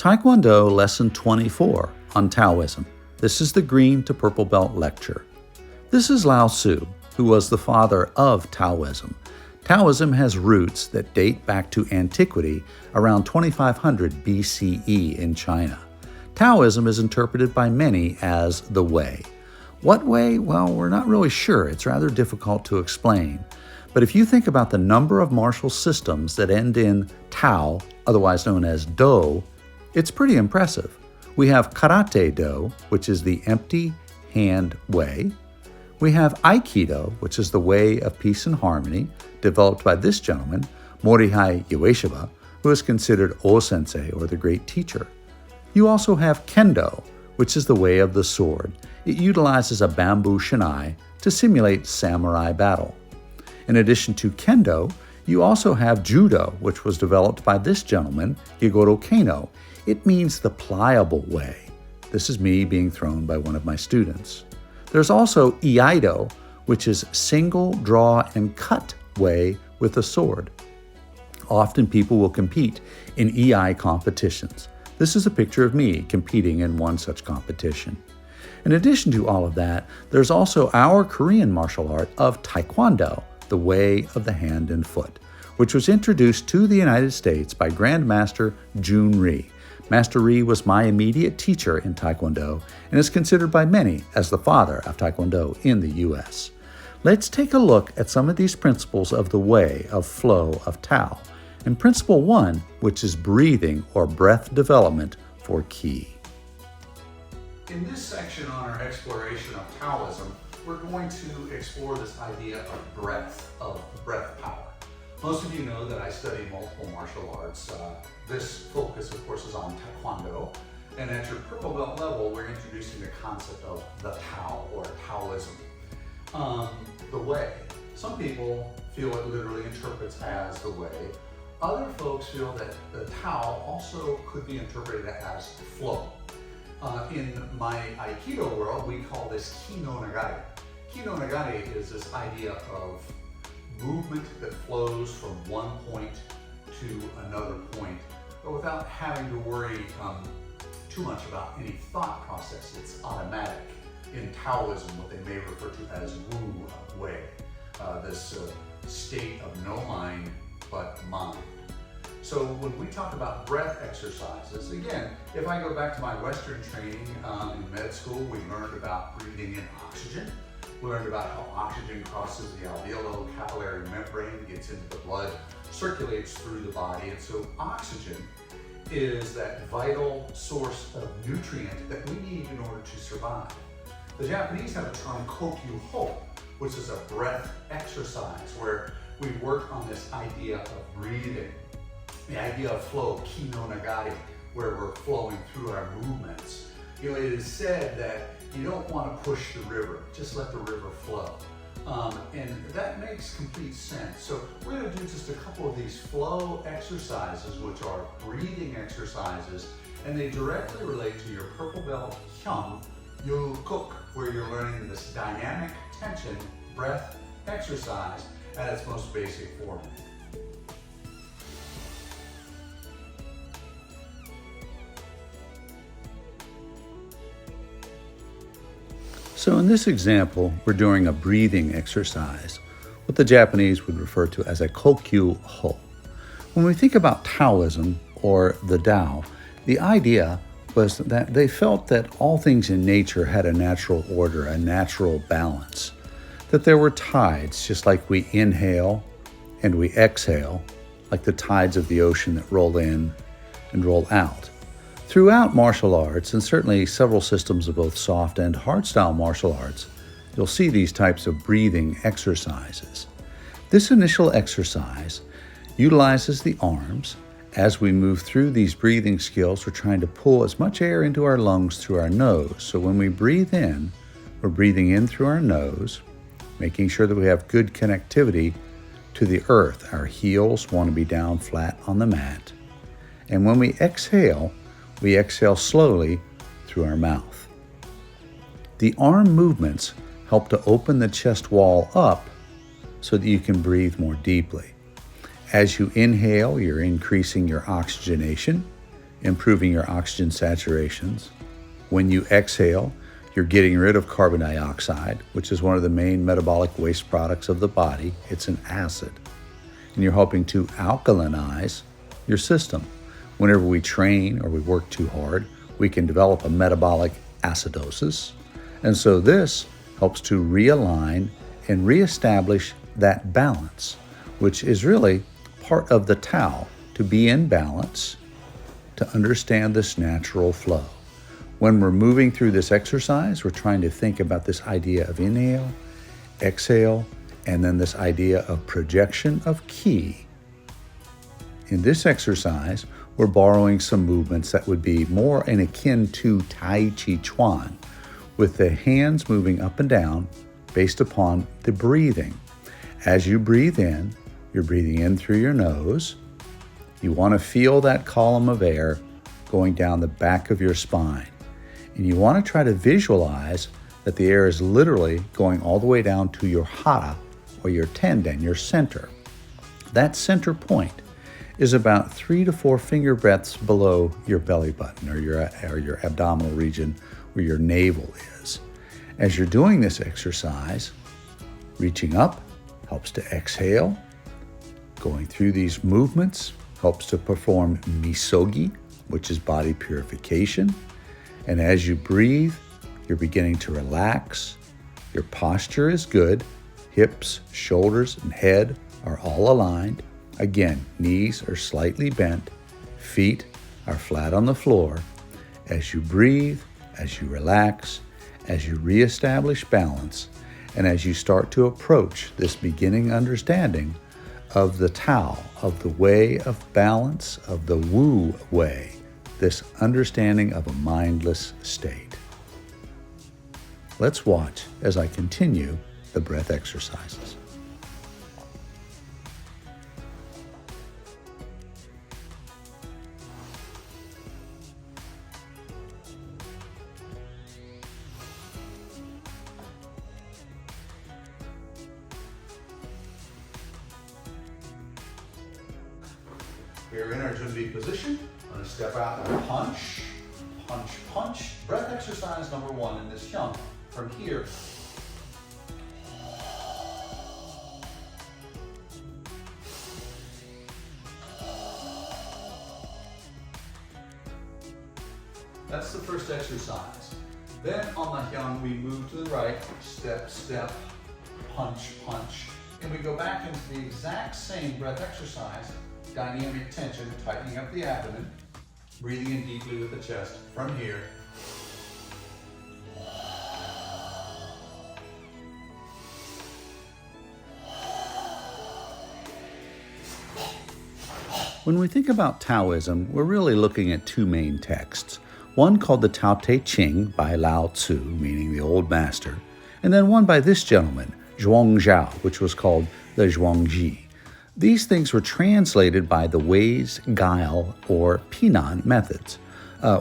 Taekwondo Lesson 24 on Taoism. This is the Green to Purple Belt lecture. This is Lao Tsu, who was the father of Taoism. Taoism has roots that date back to antiquity around 2500 BCE in China. Taoism is interpreted by many as the way. What way? Well, we're not really sure. It's rather difficult to explain. But if you think about the number of martial systems that end in Tao, otherwise known as Do, it's pretty impressive. We have Karate Do, which is the empty hand way. We have Aikido, which is the way of peace and harmony, developed by this gentleman, Morihei Ueshiba, who is considered O-sensei, or the great teacher. You also have Kendo, which is the way of the sword. It utilizes a bamboo shinai to simulate samurai battle. In addition to Kendo, you also have Judo, which was developed by this gentleman, Higoro Kano. It means the pliable way. This is me being thrown by one of my students. There's also Iaido, which is single, draw, and cut way with a sword. Often people will compete in Ei competitions. This is a picture of me competing in one such competition. In addition to all of that, there's also our Korean martial art of Taekwondo, the way of the hand and foot, which was introduced to the United States by Grandmaster Jun Ri. Master Ri was my immediate teacher in Taekwondo and is considered by many as the father of Taekwondo in the U.S. Let's take a look at some of these principles of the way of flow of Tao. And Principle 1, which is breathing or breath development for Qi. In this section on our exploration of Taoism, we're going to explore this idea of breath power. Most of you know that I study multiple martial arts. This focus, of course, is on Taekwondo. And at your purple belt level, we're introducing the concept of the Tao, or Taoism. The way. Some people feel it literally interprets as the way. Other folks feel that the Tao also could be interpreted as flow. In my Aikido world, we call this Ki no Nagari. Ki no Nagari is this idea of movement that flows from one point to another point, but without having to worry too much about any thought process. It's automatic. In Taoism, what they may refer to as Wu Wei, this state of no mind but mind. So when we talk about breath exercises, again, if I go back to my Western training in med school, we learned about breathing in oxygen. We learned about how oxygen crosses the alveolo-capillary membrane, gets into the blood, circulates through the body. And so oxygen is that vital source of nutrient that we need in order to survive. The Japanese have a term kokyu ho, which is a breath exercise where we work on this idea of breathing. The idea of flow, ki no nagari, where we're flowing through our movements. You know, it is said that you don't want to push the river, just let the river flow. And that makes complete sense. So we're going to do just a couple of these flow exercises, which are breathing exercises, and they directly relate to your purple belt hyung yu kuk, where you're learning this dynamic tension breath exercise at its most basic form. So in this example, we're doing a breathing exercise, what the Japanese would refer to as a kokyu ho. When we think about Taoism, or the Tao, the idea was that they felt that all things in nature had a natural order, a natural balance, that there were tides, just like we inhale and we exhale, like the tides of the ocean that roll in and roll out. Throughout martial arts, and certainly several systems of both soft and hard-style martial arts, you'll see these types of breathing exercises. This initial exercise utilizes the arms. As we move through these breathing skills, we're trying to pull as much air into our lungs through our nose. So when we breathe in, we're breathing in through our nose, making sure that we have good connectivity to the earth. Our heels want to be down flat on the mat. And when we exhale slowly through our mouth. The arm movements help to open the chest wall up so that you can breathe more deeply. As you inhale, you're increasing your oxygenation. improving your oxygen saturations. When you exhale, you're getting rid of carbon dioxide, which is one of the main metabolic waste products of the body. It's an acid. And you're helping to alkalinize your system. Whenever we train or we work too hard, we can develop a metabolic acidosis. And so this helps to realign and reestablish that balance, which is really part of the Tao, to be in balance, to understand this natural flow. When we're moving through this exercise, we're trying to think about this idea of inhale, exhale, and then this idea of projection of ki. In this exercise, we're borrowing some movements that would be more in akin to Tai Chi Chuan, with the hands moving up and down based upon the breathing. As you breathe in, you're breathing in through your nose. You want to feel that column of air going down the back of your spine. And you want to try to visualize that the air is literally going all the way down to your hara, or your tendon, your center. That center point is about 3 to 4 finger breadths below your belly button, or your abdominal region where your navel is. As you're doing this exercise, reaching up helps to exhale. Going through these movements helps to perform misogi, which is body purification. And as you breathe, you're beginning to relax. Your posture is good. Hips, shoulders, and head are all aligned. Again, knees are slightly bent. Feet are flat on the floor. As you breathe, as you relax, as you reestablish balance, and as you start to approach this beginning understanding of the Tao, of the way of balance, of the Wu way, this understanding of a mindless state. Let's watch as I continue the breath exercises. We're in our Junbi position. I'm going to step out and punch, punch, punch. Breath exercise number 1 in this hyung. From here, that's the first exercise. Then on the hyung, we move to the right, step, step, punch, punch. And we go back into the exact same breath exercise, dynamic tension, tightening up the abdomen, breathing in deeply with the chest. From here, when we think about Taoism, we're really looking at 2 main texts. One called the Tao Te Ching by Lao Tsu, meaning the old master, and then one by this gentleman, Zhuangzhao, which was called the Zhuangji. These things were translated by the Wei's Guile or Pinan methods.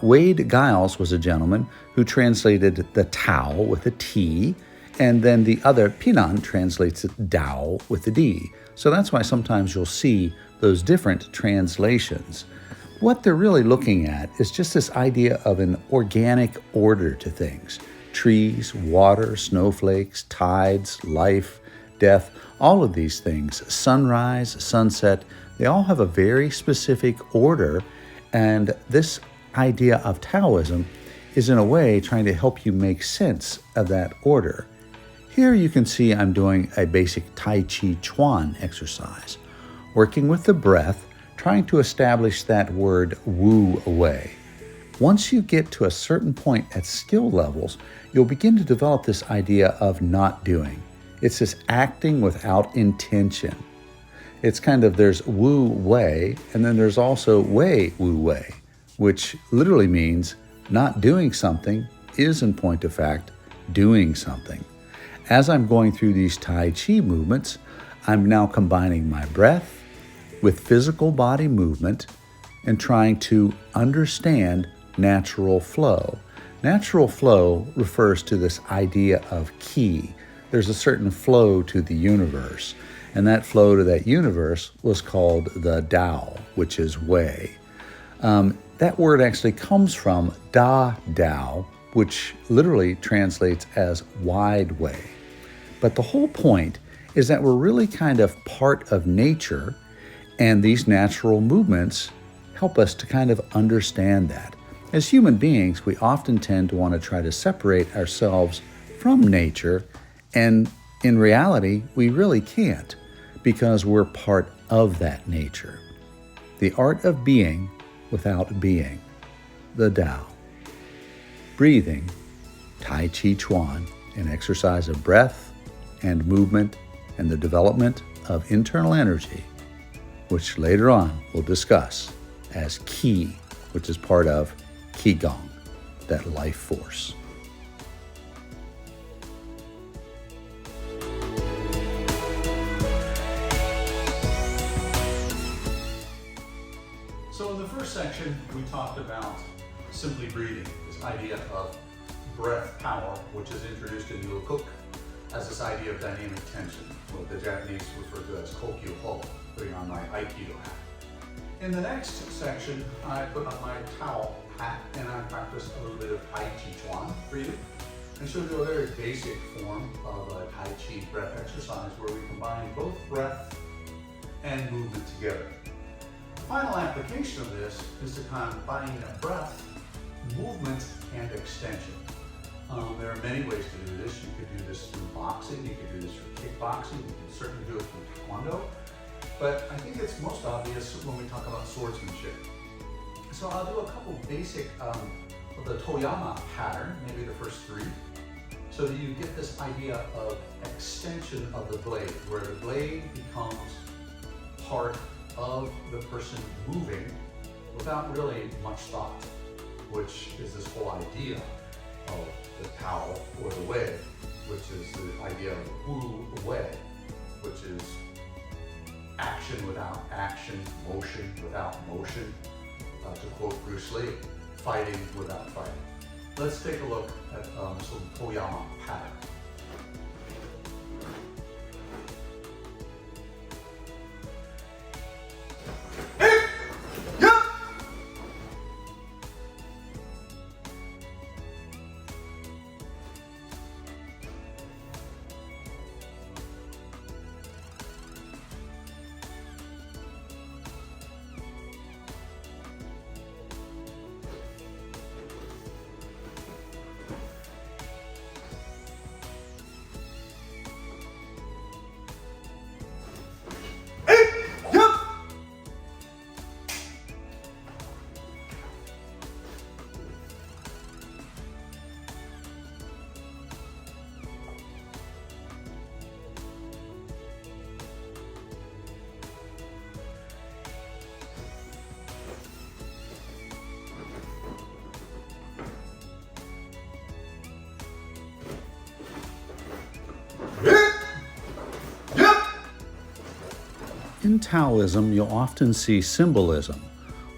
Wade Giles was a gentleman who translated the Tao with a T, and then the other, Pinan, translates it Dao with a D. So that's why sometimes you'll see those different translations. What they're really looking at is just this idea of an organic order to things. Trees, water, snowflakes, tides, life, death, all of these things, sunrise, sunset, they all have a very specific order, and this idea of Taoism is in a way trying to help you make sense of that order. Here you can see I'm doing a basic Tai Chi Chuan exercise, working with the breath, trying to establish that word Wu way. Once you get to a certain point at skill levels, you'll begin to develop this idea of not doing. It's this acting without intention. It's kind of, there's Wu way, and then there's also Wei Wu way, which literally means not doing something is, in point of fact, doing something. As I'm going through these Tai Chi movements, I'm now combining my breath with physical body movement and trying to understand natural flow. Natural flow refers to this idea of ki. There's a certain flow to the universe, and that flow to that universe was called the Tao, which is Wei. That word actually comes from Da Dao, which literally translates as wide way. But the whole point is that we're really kind of part of nature, and these natural movements help us to kind of understand that. As human beings, we often tend to want to try to separate ourselves from nature, and in reality, we really can't because we're part of that nature. The art of being without being, the Tao. Breathing, Tai Chi Chuan, an exercise of breath and movement and the development of internal energy, which later on we'll discuss as Qi, which is part of Qigong, that life force. So in the first section, we talked about simply breathing, this idea of breath power, which is introduced in Kook as this idea of dynamic tension, what the Japanese refer to as kokyu ho, putting on my Aikido hat. In the next section, I put on my Tao hat and I practiced a little bit of Tai Chi Chuan breathing and showed you a very basic form of a Tai Chi breath exercise where we combine both breath and movement together. The final application of this is to combine breath, movement, and extension. There are many ways to do this. You could do this through boxing, you could do this through kickboxing, you can certainly do it through Taekwondo. But I think it's most obvious when we talk about swordsmanship. So I'll do a couple basic of the Toyama pattern, maybe the first three, so that you get this idea of extension of the blade, where the blade becomes part of the person moving without really much thought, which is this whole idea of the Tao or the Wei, which is the idea of Wu Wei, which is action without action, motion without motion. To quote Bruce Lee, fighting without fighting. Let's take a look at some Toyama pattern. In Taoism, you'll often see symbolism.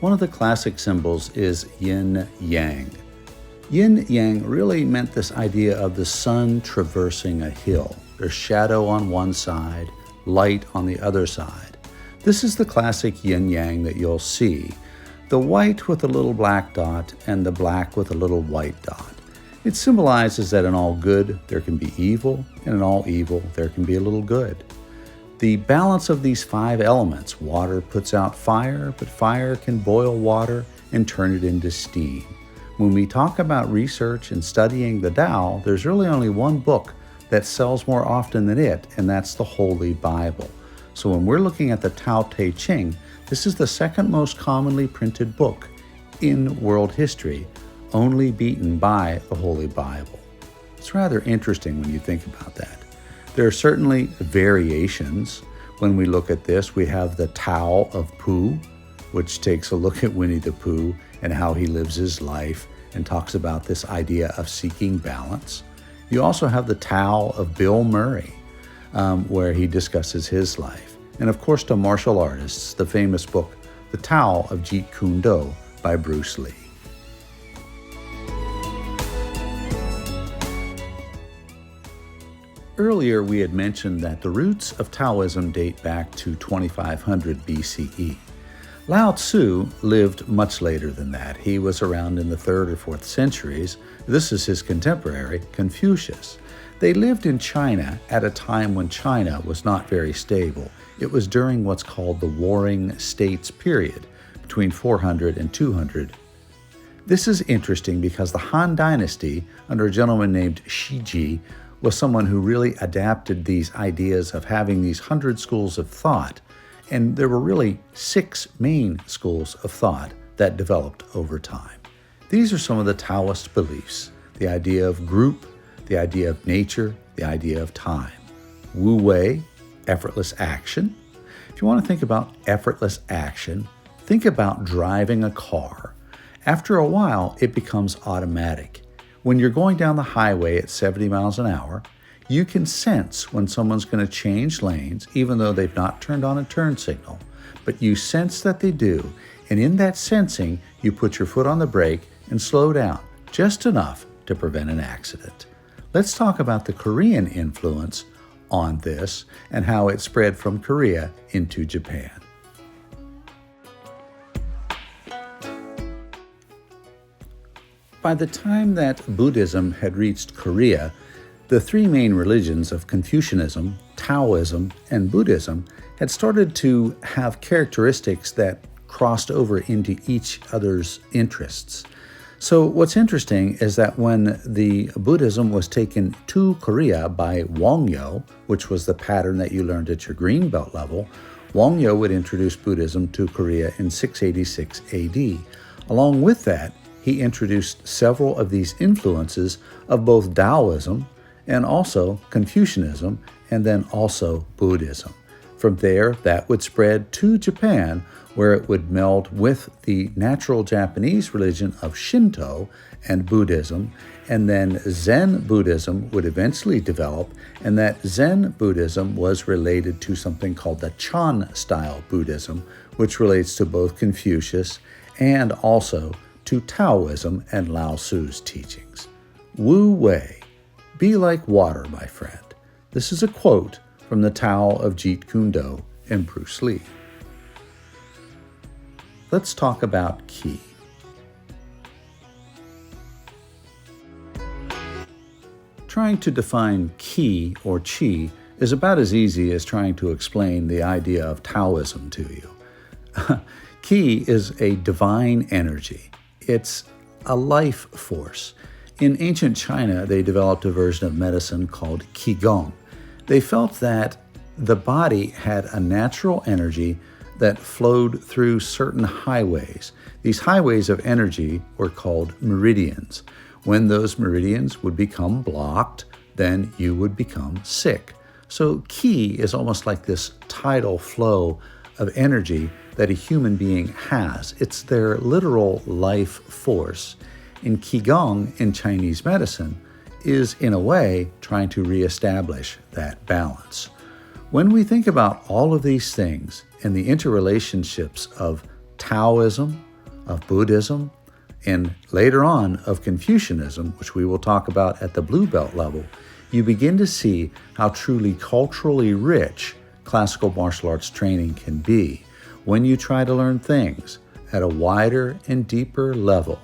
One of the classic symbols is yin-yang. Yin-yang really meant this idea of the sun traversing a hill. There's shadow on one side, light on the other side. This is the classic yin-yang that you'll see. The white with a little black dot and the black with a little white dot. It symbolizes that in all good there can be evil, and in all evil there can be a little good. The balance of these five elements, water puts out fire, but fire can boil water and turn it into steam. When we talk about research and studying the Tao, there's really only one book that sells more often than it, and that's the Holy Bible. So when we're looking at the Tao Te Ching, this is the second most commonly printed book in world history, only beaten by the Holy Bible. It's rather interesting when you think about that. There are certainly variations. When we look at this, we have the Tao of Pooh, which takes a look at Winnie the Pooh and how he lives his life and talks about this idea of seeking balance. You also have the Tao of Bill Murray, where he discusses his life. And of course, to martial artists, the famous book, The Tao of Jeet Kune Do by Bruce Lee. Earlier, we had mentioned that the roots of Taoism date back to 2500 BCE. Lao Tsu lived much later than that. He was around in the 3rd or 4th centuries. This is his contemporary, Confucius. They lived in China at a time when China was not very stable. It was during what's called the Warring States period, between 400 and 200. This is interesting because the Han Dynasty, under a gentleman named Shiji, was someone who really adapted these ideas of having these 100 schools of thought. And there were really 6 main schools of thought that developed over time. These are some of the Taoist beliefs: the idea of group, the idea of nature, the idea of time. Wu Wei, effortless action. If you want to think about effortless action, think about driving a car. After a while, it becomes automatic. When you're going down the highway at 70 miles an hour, you can sense when someone's going to change lanes, even though they've not turned on a turn signal. But you sense that they do, and in that sensing, you put your foot on the brake and slow down, just enough to prevent an accident. Let's talk about the Korean influence on this and how it spread from Korea into Japan. By the time that Buddhism had reached Korea, the 3 main religions of Confucianism, Taoism, and Buddhism had started to have characteristics that crossed over into each other's interests. So what's interesting is that when the Buddhism was taken to Korea by Wongyeo, which was the pattern that you learned at your green belt level, Wongyeo would introduce Buddhism to Korea in 686 AD. Along with that, he introduced several of these influences of both Taoism and also Confucianism, and then also Buddhism. From there, that would spread to Japan, where it would meld with the natural Japanese religion of Shinto and Buddhism, and then Zen Buddhism would eventually develop, and that Zen Buddhism was related to something called the Chan style Buddhism, which relates to both Confucius and also to Taoism and Lao Tsu's teachings. Wu Wei, be like water, my friend. This is a quote from the Tao of Jeet Kune Do and Bruce Lee. Let's talk about Qi. Trying to define Qi or Qi is about as easy as trying to explain the idea of Taoism to you. Qi is a divine energy. It's a life force. In ancient China, they developed a version of medicine called Qigong. They felt that the body had a natural energy that flowed through certain highways. These highways of energy were called meridians. When those meridians would become blocked, then you would become sick. So Qi is almost like this tidal flow of energy that a human being has. It's their literal life force. In Qigong, in Chinese medicine, is in a way trying to reestablish that balance. When we think about all of these things and the interrelationships of Taoism, of Buddhism, and later on of Confucianism, which we will talk about at the blue belt level, you begin to see how truly culturally rich classical martial arts training can be when you try to learn things at a wider and deeper level.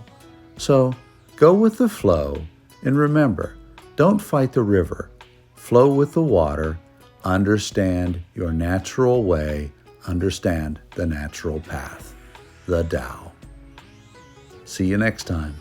So go with the flow, and remember, don't fight the river. Flow with the water. Understand your natural way. Understand the natural path, the Tao. See you next time.